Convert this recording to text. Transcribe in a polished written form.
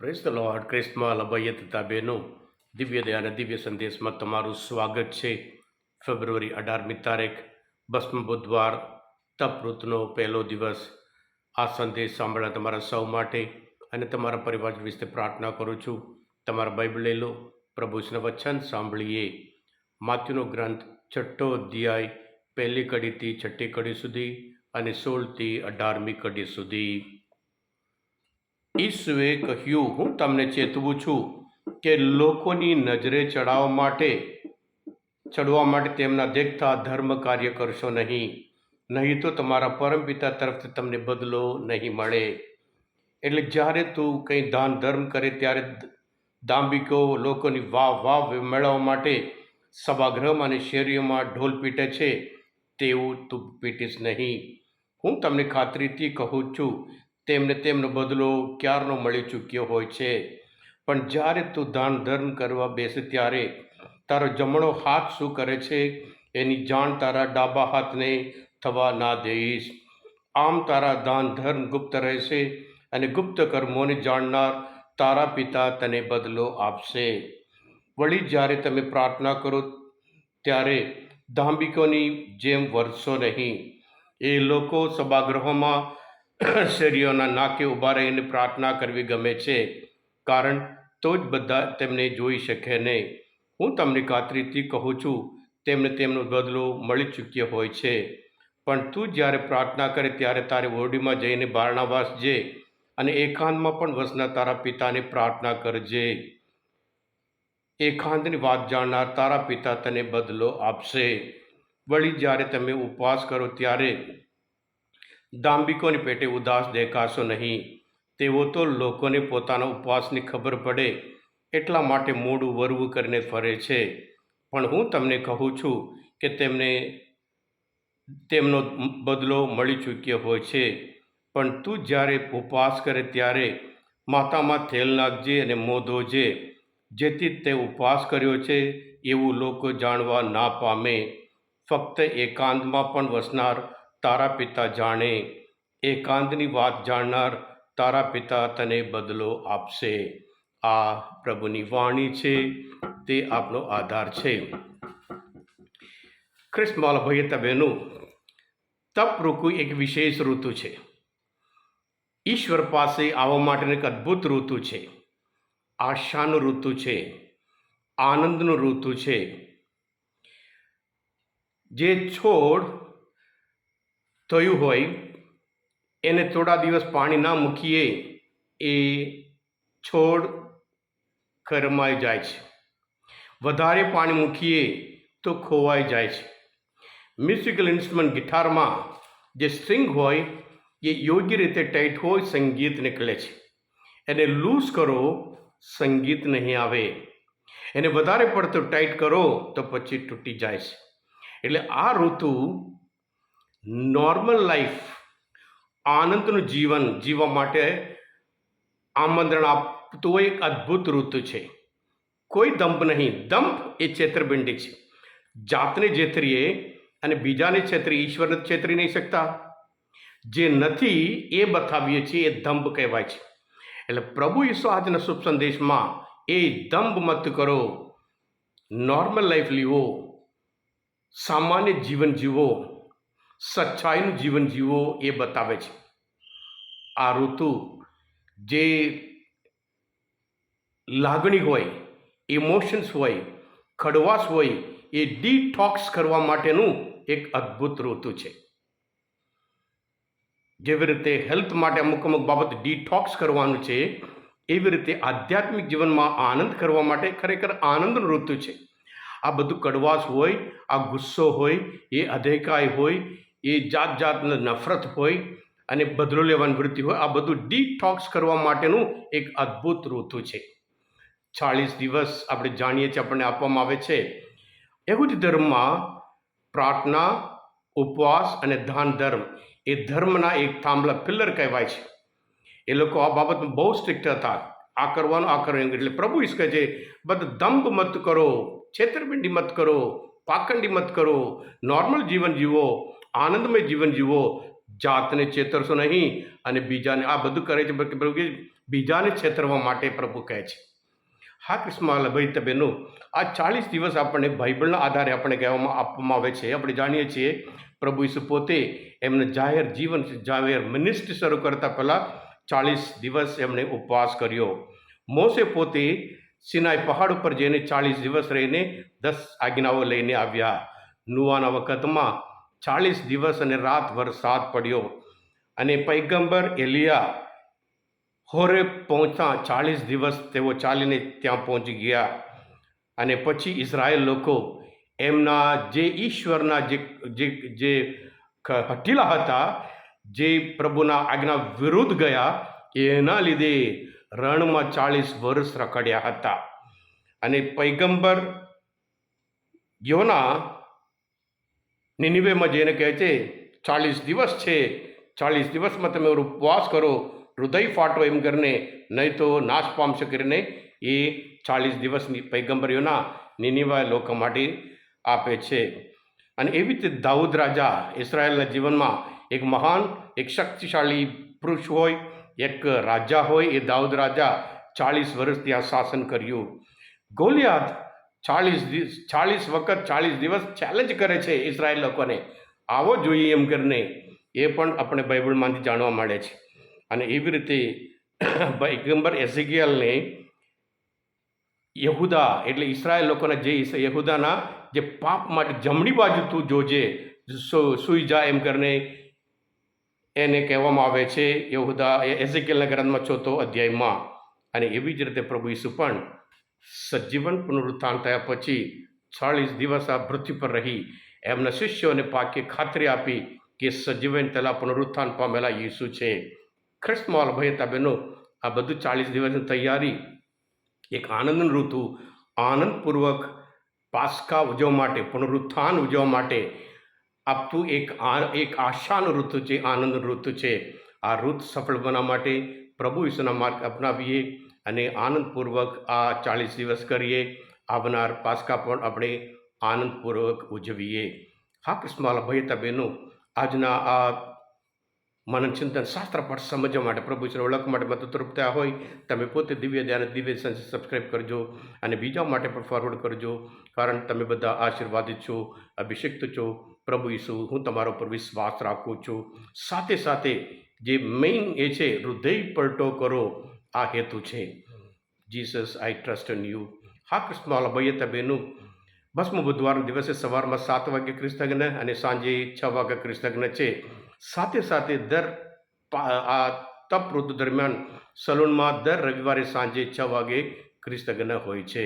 Praise the Lord. ક્રિસ્તમાં લભાઈએ તથા બહેનો, દિવ્ય દયા અને દિવ્ય સંદેશમાં તમારું સ્વાગત છે. ફેબ્રુઆરી 18મી તારીખ, બસમ બુધવાર, તપૃતનો પહેલો દિવસ. આ સંદેશ સાંભળવા તમારા સૌ માટે અને તમારા પરિવાર વિશે પ્રાર્થના કરું છું. તમારા બાઇબલ લઈ લો, પ્રભુના વચન સાંભળીએ. માથ્યુનો ગ્રંથ 6 અધ્યાય, પહેલી કડીથી 6મી કડી સુધી અને 16થી 18મી કડી સુધી. ઈસુએ કહ્યું, હું તમને ચેતવું છું કે લોકોની નજરે ચડવા માટે તેમના દેખતા ધર્મ કાર્ય કરશો નહીં તો તમારા પરમપિતા તરફથી તમને બદલો નહીં મળે. એટલે જ્યારે તું કંઈ દાન ધર્મ કરે ત્યારે દાંભિકો લોકોની વાહ મેળવવા માટે સભાગૃહમાં અને શેરીઓમાં ઢોલ પીટે છે, તેવું તું પીટીશ નહીં. હું તમને ખાતરીથી કહું છું, તેમને તેમનો બદલો ક્યારનો મળી ચૂક્યો હોય છે. પણ જ્યારે તું દાન ધર્મ કરવા બેસે ત્યારે તારો જમણો હાથ શું કરે છે એની જાણ તારા ડાબા હાથને થવા ના દઈશ. આમ તારા દાન ધર્મ ગુપ્ત રહેશે અને ગુપ્ત કર્મોને જાણનાર તારા પિતા તને બદલો આપશે. વળી જ્યારે તમે પ્રાર્થના કરો ત્યારે દાંભિકોની જેમ વર્તશો નહીં. એ લોકો સભાગૃહોમાં શેરીઓના નાકે ઊભા રહીને પ્રાર્થના કરવી ગમે છે, કારણ તો જ બધા તેમને જોઈ શકે નહીં. હું તમને ખાતરીથી કહું છું, તેમને તેમનો બદલો મળી ચૂક્યો હોય છે. પણ તું જ્યારે પ્રાર્થના કરે ત્યારે તારી ઓરડીમાં જઈને બારણા વાસજે અને એકાંતમાં પણ વસના તારા પિતાને પ્રાર્થના કરજે. એકાંતની વાત જાણનાર તારા પિતા તને બદલો આપશે. વળી જ્યારે તમે ઉપવાસ કરો ત્યારે દાંભિકોની પેટે ઉદાસ દેખાશો નહીં. તેઓ તો લોકોને પોતાના ઉપવાસની ખબર પડે એટલા માટે મોડું વરવું કરીને ફરે છે. પણ હું તમને કહું છું કે તેમને તેમનો બદલો મળી ચૂક્યો હોય છે. પણ તું જ્યારે ઉપવાસ કરે ત્યારે માથામાં તેલ નાખજે અને મોં ધોજે, જેથી તે ઉપવાસ કર્યો છે એવું લોકો જાણવા ના પામે. ફક્ત એકાંતમાં પણ વસનાર તારા પિતા જાણે. એકાંતની વાત જાણનાર તારા પિતા તને બદલો આપશે. આ પ્રભુની વાણી છે, તે આપનો આધાર છે. ખ્રિસ્તમાં ભાઈ બહેનો, તપ ઋતુ એક વિશેષ ઋતુ છે. ઈશ્વર પાસે આવવા માટેનું એક અદ્ભુત ઋતુ છે. આશાનું ઋતુ છે, આનંદનું ઋતુ છે. જે છોડ થયું હોય એને થોડા દિવસ પાણી ના મૂકીએ એ છોડ કરમાઈ જાય છે. વધારે પાણી મૂકીએ તો ખોવાઈ જાય છે. મ્યુઝિકલ ઇન્સ્ટ્રુમેન્ટ ગિટારમાં જે સ્ટ્રિંગ હોય એ યોગ્ય રીતે ટાઈટ હોય, સંગીત નીકળે છે. એને લૂઝ કરો, સંગીત નહીં આવે. એને વધારે પડતો ટાઈટ કરો તો પછી તૂટી જાય છે. એટલે આ ઋતુ નોર્મલ લાઈફ, આનંદનું જીવન જીવવા માટે આમંત્રણ આપતું એક અદ્ભુત ઋતુ છે. કોઈ દંભ નહીં. દંભ એ છેતરપિંડી છે. જાતને છેતરીએ અને બીજાને છેતરી, ઈશ્વરને છેતરી નહીં શકતા. જે નથી એ બતાવીએ છીએ એ દંભ કહેવાય છે. એટલે પ્રભુ ઈસુ આજના શુભ સંદેશમાં એ દંભ મત કરો, નોર્મલ લાઈફ લીવો, સામાન્ય જીવન જીવો, સચ્ચાઈનું જીવન જીવો એ બતાવે છે. આ ઋતુ જે લાગણી હોય, ઇમોશન્સ હોય, કડવાશ હોય, એ ડિટોક્સ કરવા માટેનું એક અદ્ભુત ઋતુ છે. જેવી રીતે હેલ્થ માટે અમુક બાબત ડિટોક્સ કરવાનું છે, એવી રીતે આધ્યાત્મિક જીવનમાં આનંદ કરવા માટે ખરેખર આનંદનું ઋતુ છે. આ બધું કડવાશ હોય, આ ગુસ્સો હોય, એ અધેકાય હોય, એ જાતની નફરત હોય અને બદલો લેવાની વૃત્તિ હોય, આ બધું ડિટોક્સ કરવા માટેનું એક અદ્ભુત ઋતુ છે. 40 દિવસ આપણે જાણીએ છીએ આપણને આપવામાં આવે છે. યહૂદી ધર્મમાં પ્રાર્થના, ઉપવાસ અને દાન ધર્મ એ ધર્મના એક થાંભલા પિલ્લર કહેવાય છે. એ લોકો આ બાબતમાં બહુ સ્ટ્રિક્ટ હતા. આ કરવાનું, આ કરવાનું. એટલે પ્રભુ ઈસ કહે છે, બધું દંભ મત કરો, છેતરપિંડી મત કરો, પાખંડી મત કરો, નોર્મલ જીવન જીવો, આનંદમય જીવન જીવો, જાતને છેતરશો નહીં અને બીજાને. આ બધું કરે છે બીજાને છેતરવા માટે પ્રભુ કહે છે. હા કૃષ્ણ ભાઈ બહેનો, આ 40 દિવસ આપણને બાઇબલના આધારે આપણે આપવામાં આવે છે. આપણે જાણીએ છીએ પ્રભુ ઈસુ પોતે એમને જાહેર જીવન, જાહેર મિનિસ્ટ્રી શરૂ કરતા પહેલાં 40 દિવસ એમણે ઉપવાસ કર્યો. મોસે પોતે સિનાઈ પહાડ ઉપર જઈને 40 દિવસ રહીને 10 આજ્ઞાઓ લઈને આવ્યા. નુઆના વખતમાં 40 દિવસ અને રાત વરસાદ પડ્યો અને પૈગંબર એલિયા હોરે પહોંચતા 40 દિવસ તેઓ ચાલીને ત્યાં પહોંચી ગયા. અને પછી ઇઝરાયેલ લોકો એમના જે ઈશ્વરના જે હઠીલા હતા, જે પ્રભુના આજ્ઞા વિરુદ્ધ ગયા, એના લીધે રણમાં 40 વર્ષ રખડ્યા હતા. અને પૈગંબર યોના નિનિવેમાં જઈને કહે છે 40 દિવસ છે, 40 દિવસમાં તમે ઉપવાસ કરો, હૃદય ફાટો એમ કરીને, નહીં તો નાશ પામશે કરીને એ 40 દિવસની પૈગંબર યોના નિનિવા લોકો માટે આપે છે. અને એવી રીતે દાઉદ રાજા ઇઝરાયલના જીવનમાં એક મહાન, એક શક્તિશાળી પુરુષ હોય, એક રાજા હોય. એ દાઉદ રાજા 40 વર્ષ ત્યાં શાસન કર્યું. ગોલિયાત 40 વખત 40 દિવસ ચેલેન્જ કરે છે ઇઝરાયલ લોકોને, આવો જોઈએ એમ કરીને. એ પણ આપણે બાઇબલમાંથી જાણવા મળે છે. અને એવી રીતે પૈગંબર એઝેકિયલને યહૂદા એટલે ઇઝરાયલ લોકોના જે યહૂદાના જે પાપ માટે જમણી બાજુ તું જોજે, સૂઈ જા એમ કરીને એને કહેવામાં આવે છે યહૂદા એઝેકિયલના ગ્રંથમાં 4 અધ્યાયમાં. અને એવી જ રીતે પ્રભુ ઈસુ પણ સજીવન પુનરુત્થાન થયા પછી 40 દિવસ આ પૃથ્વી પર રહી એમના શિષ્યોને પાકે ખાતરી આપી કે સજીવન તેલા પુનરુત્થાન પામેલા ઈસુ છે. ખ્રિસ્તમાં ભાઈ બહેનો, આ બધું 40 દિવસની તૈયારી એક આનંદની ઋતુ, આનંદપૂર્વક પાસ્કા ઉજવવા માટે, પુનરુત્થાન ઉજવવા માટે આપતું એક આશાનું ઋતુ છે, આનંદનું ઋતુ છે. આ ઋતુ સફળ બનાવવા માટે પ્રભુ ઈસુના માર્ગ અપનાવીએ અને આનંદપૂર્વક આ 40 દિવસ કરીએ. આવનાર પાસ્કા પણ આપણે આનંદપૂર્વક ઉજવીએ. હા કૃષ્ણ ભાઈ બહેનો, આજના આ મનન ચિંતન શાસ્ત્ર પાઠ સમજવા માટે, પ્રભુ ઈશ્વર ઓળખ માટે મદદરૂપ થયા હોય, તમે પોતે દિવ્ય ધ્યાન, દિવ્ય સંદેશ સબસ્ક્રાઈબ કરજો અને બીજા માટે પણ ફોરવર્ડ કરજો. કારણ તમે બધા આશીર્વાદિત છો, અભિષિક્ત છો. પ્રભુ ઈસુ, હું તમારા ઉપર વિશ્વાસ રાખું છું. સાથે સાથે જે મેઇન એ છે, હૃદય પલટો કરો, આ હેતુ છે. Jesus, I trust in you. હા કૃષ્ણ ભાઈ બહેનો, બસમાં બુધવારના દિવસે સવારમાં 7 વાગે ક્રિસ્તજ્ઞ અને સાંજે 6 વાગે ક્રિસ્તજ્ઞ છે. સાથે સાથે આ તપ ઋતુ દરમિયાન સલૂનમાં દર રવિવારે સાંજે 6 વાગે ક્રિસ્તજ્ઞ હોય છે.